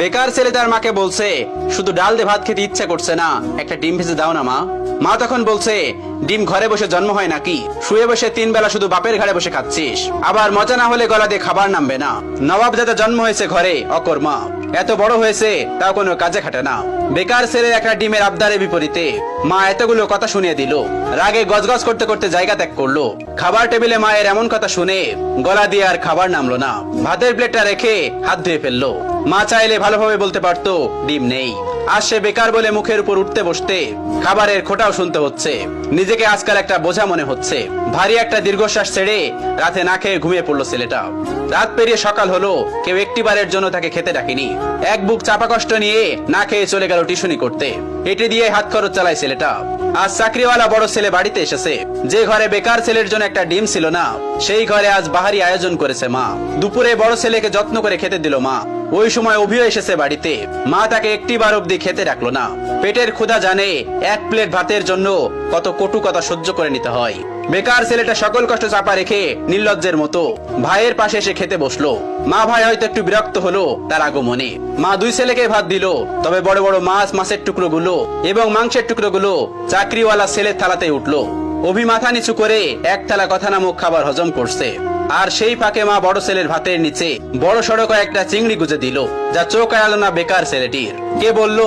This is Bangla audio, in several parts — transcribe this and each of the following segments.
বেকার ছেলে তার মাকে বলছে, শুধু ডাল দিয়ে ভাত খেতে ইচ্ছা করছে না, একটা ডিম ভেজে দাও না মা। মা তখন বলছে, ডিম ঘরে বসে জন্ম হয় নাকি? শুয়ে বসে 3 বেলা শুধু বাপের ঘাড়ে বসে খাচ্ছিস, আবার মজা না হলে গলা দিয়ে খাবার নামবে না। নবাব যাতে জন্ম হয়েছে ঘরে অকর্মা, এত বড় হয়েছে তাও কোনো কাজে খাটে না। বেকার ছেলে একটা ডিমের আবদারের বিপরীতে মা এতগুলো কথা শুনিয়ে দিল। রাগে গজগজ করতে করতে জায়গা ত্যাগ করলো। খাবার টেবিলে মায়ের এমন কথা শুনে গলা দিয়ে আর খাবার নামলো না। ভাতের প্লেটটা রেখে হাত ধুয়ে ফেললো। মা চাইলে ভালোভাবে বলতে পারতো ডিম নেই। আজ সে বেকার বলে মুখের উপর উঠতে বসতে খাবারের খোঁটাও শুনতে হচ্ছে। নিজেকে আজকাল একটা বোঝা মনে হচ্ছে। ভারী একটা দীর্ঘশ্বাস ছেড়ে রাতে না খেয়ে ঘুমিয়ে পড়লো ছেলেটা। রাত পেরিয়ে সকাল হলো, কেউ একটিবারের জন্য তাকে খেতে ডাকেনি। এক বুক চাপা কষ্ট নিয়ে না খেয়ে চলে গেল টিউশনি করতে। এটি দিয়ে হাত খরচ চালায় ছেলেটা। আজ চাকরিওয়ালা বড় ছেলে বাড়িতে এসেছে। যে ঘরে বেকার ছেলের জন্য একটা ডিম ছিল না, সেই ঘরে আজ বাহারি আয়োজন করেছে মা। দুপুরে বড় ছেলেকে যত্ন করে খেতে দিল মা। ওই সময় অভিও এসেছে বাড়িতে। মা তাকে একটিবার অব্দি খেতে রাখলো না। পেটের ক্ষুধা জানে এক প্লেট ভাতের জন্য কত কটু কথা সহ্য করে নিতে হয়। বেকার ছেলেটা সকল কষ্ট চাপা রেখে নির্লজ্জের মতো ভাইয়ের পাশে এসে খেতে বসলো। মা ভাই হয়তো একটু বিরক্ত হলো তার আগমনে। মা 2 ছেলেকে ভাত দিল, তবে বড় বড় মাছের টুকরোগুলো এবং মাংসের টুকরোগুলো চাকরিওয়ালা ছেলের থালাতে উঠলো। অভি মাথা নিচু করে এক থালা কথা নামক খাবার হজম করছে। আর সেই ফাঁকে মা বড় ছেলের ভাতের নিচে বড় সড়ক একটা চিংড়ি গুজে দিল, যা চোখ এড়ালো না বেকার ছেলেটির। কে বলল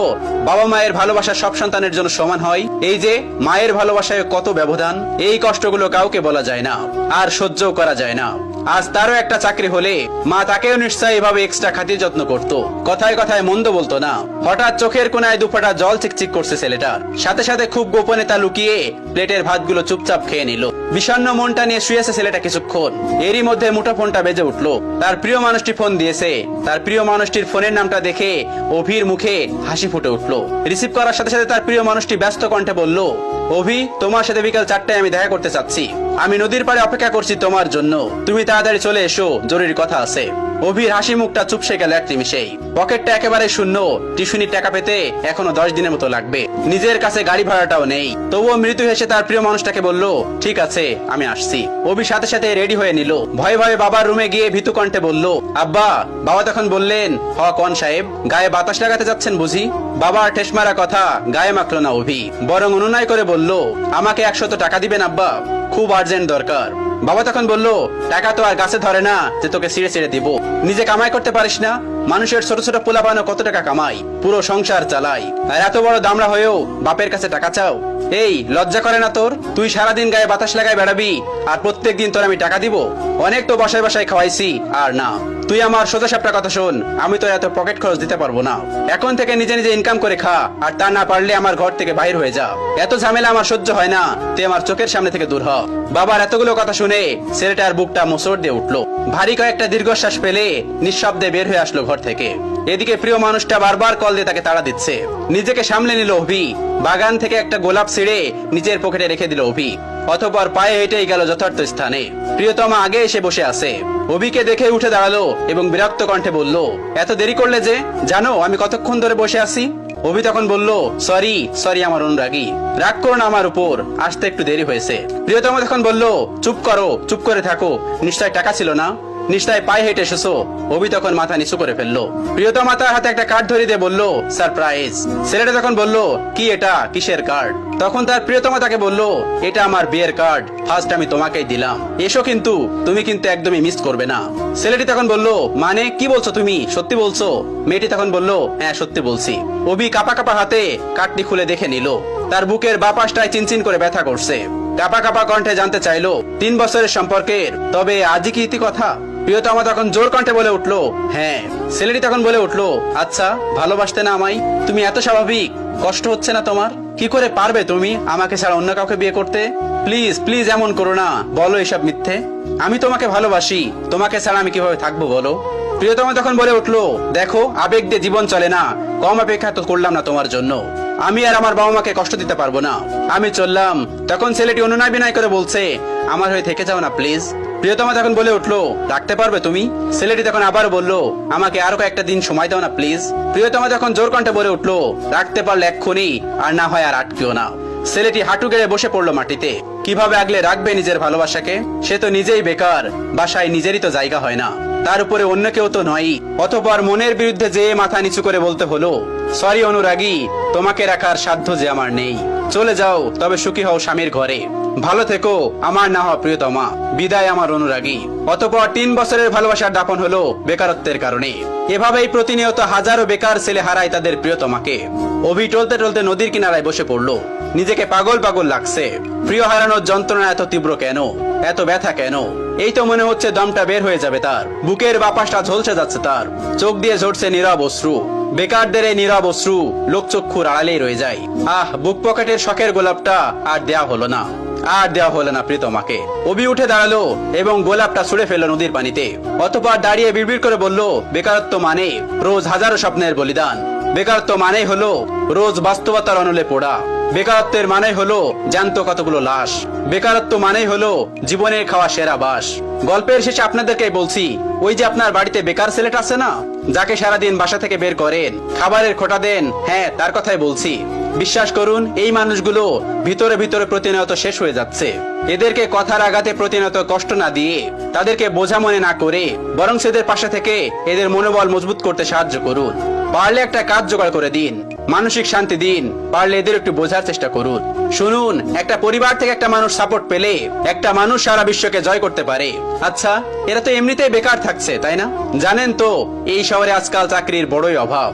বাবা মায়ের ভালোবাসা সব সন্তানের জন্য সমান হয়? এই যে মায়ের ভালোবাসায় কত ব্যবধান, এই কষ্টগুলো কাউকে বলা যায় না, আর সহ্যও করা যায় না। আজ তারও একটা চাকরি হলে মা তাকেও নিশ্চয়ই এভাবে এক্সট্রা খাতির যত্ন করত। কথায় কথায় মন্দ বলতো না। হঠাৎ চোখের কোনায় 2 ফোঁটা জল চিকচিক করছে ছেলেটার। সাথে সাথে খুব গোপনে তা লুকিয়ে প্লেটের ভাতগুলো চুপচাপ খেয়ে নিল। বিষণ্ণ মনটা নিয়ে শুয়েছে ছেলেটা কিছুক্ষণ। এরই মধ্যে মুঠোফোনটা বেজে উঠলো। তার প্রিয় মানুষটি ফোন দিয়েছে। তার প্রিয় মানুষটির ফোনের নামটা দেখে অভির মুখে হাসি ফুটে উঠলো। রিসিভ করার সাথে সাথে তার প্রিয় মানুষটি ব্যস্ত কণ্ঠে বলল, অভি, তোমার সাথে বিকাল 4টায় আমি দেখা করতে চাচ্ছি। আমি নদীর পাড়ে অপেক্ষা করছি তোমার জন্য। তুমি তাড়াতাড়ি চলে এসো, জরুরি কথা আছে। অভির হাসি মুখটা চুপসে গেল এক নিমিষেই। পকেটটা একেবারে শূন্য। টিউশনির টাকা পেতে এখনো 10 দিনের মতো লাগবে। নিজের কাছে গাড়ি ভাড়াটাও নেই। তবুও মৃত্যু হেসে তার প্রিয় মানুষটাকে বলল, ঠিক আছে, আমি আসছি। অভি সাথে সাথে রেডি হয়ে নিল। ভয়ে ভয়ে বাবার রুমে গিয়ে ভীতু কণ্ঠে বলল, আব্বা। বাবা তখন বললেন, হ কোন সাহেব, গায়ে বাতাস লাগাতে যাচ্ছেন বুঝি? বাবার ঠেস মারা কথা গায়ে মাখলো না অভি, বরং অনুনয় করে বলল, আমাকে 100 টাকা দিবেন আব্বা, খুব আর্জেন্ট দরকার। বাবা তখন বলল, টাকা তো আর গাছে ধরে না যে তোকে ছিঁড়ে ছিঁড়ে দিব। নিজে কামাই করতে পারিস না? মানুষের ছোট ছোট পোলাপানো কত টাকা কামাই, পুরো সংসার চালাই, আর এত বড় দামড়া হয়েও বাপের কাছে টাকা চাও? এই লজ্জা করে না তোর? তুই সারাদিন গায়ে বাতাস লাগায় বেড়াবি, আর প্রত্যেকদিন তোর আমি টাকা দিব? অনেক তো বাসায় বাসায় খাওয়াইছি, আর না। তুই আমার সোজা সাপটা কথা শোন, আমি তো এত পকেট খরচ দিতে পারবো না। এখন থেকে নিজে নিজে ইনকাম করে খা, আর তা না পারলে আমার ঘর থেকে বাইর হয়ে যা। এত ঝামেলা আমার সহ্য হয় না, তুই আমার চোখের সামনে থেকে দূর হ। বাবার এতগুলো কথা শুনে ছেলেটার বুকটা মোচড় দিয়ে উঠলো। ভারী কয়েকটা দীর্ঘশ্বাস ফেলে নিঃশব্দে বের হয়ে আসলো ঘর থেকে। এদিকে প্রিয় মানুষটা বারবার কল দিয়ে তাকে তাড়া দিচ্ছে। নিজেকে সামলে নিল অভি। বাগান থেকে একটা গোলাপ ছিঁড়ে নিজের পকেটে রেখে দিল অভি। অতঃপর পায়ে হেঁটেই গেল যথার্থ স্থানে। প্রিয়তমা আগে এসে বসে আছে। অভিকে দেখে উঠে দাঁড়ালো এবং বিরক্ত কণ্ঠে বলল, এত দেরি করলে যে? জানো আমি কতক্ষণ ধরে বসে আছি? অভি তখন বলল, সরি আমার অনুরাগী, রাগ করো না আমার উপর, আসতে একটু দেরি হয়েছে। প্রিয়তমা তখন বলল, চুপ করো, চুপ করে থাকো, নিশ্চয় টাকা ছিল না? নিশ্চয় পায়ে হেঁটে এসেছো? অভি তখন মাথা নিচু করে ফেললো। প্রিয়তমা তার হাতে একটা কার্ড ধরিয়ে দিয়ে বলল, সারপ্রাইজ। ছেলেটা তখন বলল, কি এটা, কিসের কার্ড? তখন তার প্রিয়তমা তাকে বলল, এটা আমার বিয়ের কার্ড, ফার্স্ট আমি তোমাকেই দিলাম, এসো, কিন্তু তুমি কিন্তু একদমই মিস করবে না। ছেলেটি তখন বলল, মানে কি বলছো তুমি, সত্যি বলছো? মেয়েটি তখন বলল, হ্যাঁ সত্যি বলছি। অভি কাপা কাপা হাতে কার্ডটি খুলে দেখে নিল। তার বুকের বাপাসটায় চিনচিন করে ব্যথা করছে। কাপা কাপা কণ্ঠে জানতে চাইলো, 3 বছরের সম্পর্কের, তবে আজই কি ইতি কথা? প্রিয়তমা তখন জোর কণ্ঠে বলে উঠলো, হ্যাঁ। ছেলেটি তখন বলে উঠলো, আচ্ছা, ভালোবাসতে না আমায়? তুমি এত স্বাভাবিক, কষ্ট হচ্ছে না তোমার? কি করে পারবে তুমি আমাকে ছাড়া অন্য কাউকে বিয়ে করতে? প্লিজ প্লিজ এমন করো না, বলো এসব মিথ্যে। আমি তোমাকে ভালোবাসি, তোমাকে ছাড়া আমি কিভাবে থাকবো বলো? প্রিয়তমা তখন বলে উঠলো, দেখো, আবেগ দিয়ে জীবন চলে না, কম অপেক্ষা তো করলাম না তোমার জন্য। আমি আর আমার বাবা মাকে কষ্ট দিতে পারবো না, আমি চললাম। তখন ছেলেটি অনুনয় বিনয় করে বলছে, আমার হয়ে থেকে যাও না প্লিজ। প্রিয়তমা তখন বলে উঠলো, রাখতে পারবে তুমি? ছেলেটি তখন আবারও বলল, আমাকে আরো কয়েকটা দিন সময় দাও না প্লিজ। প্রিয়তমা তখন জোর কণ্ঠে বলে উঠলো, রাখতে পারলে এক্ষুনি, আর না হয় আর আটকিও না। ছেলেটি হাঁটু গেড়ে বসে পড়লো মাটিতে। কিভাবে আগলে রাখবে নিজের ভালোবাসাকে? সে তো নিজেই বেকার, বাসায় নিজেরই তো জায়গা হয় না। তার উপরে অন্য কেউ তো নয়। অতঃপর মনের বিরুদ্ধে যে মাথা নিচু করে বলতে হলো, সরি অনুরাগী, তোমাকে রাখার সাধ্য যে আমার নেই। চলে যাও, তবে সুখী হও স্বামীর ঘরে। ভালো থেকো আমার না হওয়া প্রিয়তমা। বিদায় আমার অনুরাগী। অতঃপর 3 বছরের ভালোবাসার দাপন হলো বেকারত্বের কারণে। এভাবেই প্রতিনিয়ত হাজারো বেকার ছেলে হারায় তাদের প্রিয়তমাকে। অভি টলতে টলতে নদীর কিনারায় বসে পড়লো। নিজেকে পাগল পাগল লাগছে। প্রিয় হারানোর যন্ত্রণা এত তীব্র কেন, এত ব্যথা কেন? এই তো মনে হচ্ছে দমটা বের হয়ে যাবে তার। বুকের বাপাসটা ঝলসে যাচ্ছে তার। চোখ দিয়ে ঝরছে নীরব অশ্রু। বেকারদের এই নীরব অশ্রু লোকচক্ষুর আড়ালেই রয়ে যায়। বুক পকেটের শখের গোলাপটা আর দেয়া হলো না, আর দেওয়া হলো না প্রীতমাকে। অভি উঠে দাঁড়ালো এবং গোলাপটা ছুঁড়ে ফেললো নদীর পানিতে। অতঃপর দাঁড়িয়ে বিড়বিড় করে বলল, বেকারত্ব মানে রোজ হাজারো স্বপ্নের বলিদান। বেকারত্ব মানে হলো রোজ বাস্তবতার অনলে পোড়া। বেকারত্বের মানে হলো জ্যান্ত কতগুলো লাশ। বেকারত্ব মানে হলো জীবনের খাওয়া সেরা বাস। গল্পের শেষে আপনাদেরকে বলছি, ওই যে আপনার বাড়িতে বেকার ছেলেটা আছে না, যাকে সারাদিন বাসা থেকে বের করেন, খাবারের খোঁটা দেন, হ্যাঁ তার কথাই বলছি। বিশ্বাস করুন, এই মানুষগুলো ভিতরে ভিতরে প্রতিনিয়ত শেষ হয়ে যাচ্ছে। এদেরকে কথার আঘাতে প্রতিনিয়ত কষ্ট না দিয়ে, তাদেরকে বোঝা মনে না করে, বরং এদের পাশে থেকে এদের মনোবল মজবুত করতে সাহায্য করুন। পারলে একটা কাজ জোগাড় করে দিন, মানসিক শান্তি দিন। পারলে এদের একটু বোঝার চেষ্টা করুন। শুনুন, একটা পরিবার থেকে একটা মানুষ সাপোর্ট পেলে একটা মানুষ সারা বিশ্বকে জয় করতে পারে। আচ্ছা, এরা তো এমনিতেই বেকার থাকছে, তাই না? জানেন তো এই শহরে আজকাল চাকরির বড়ই অভাব।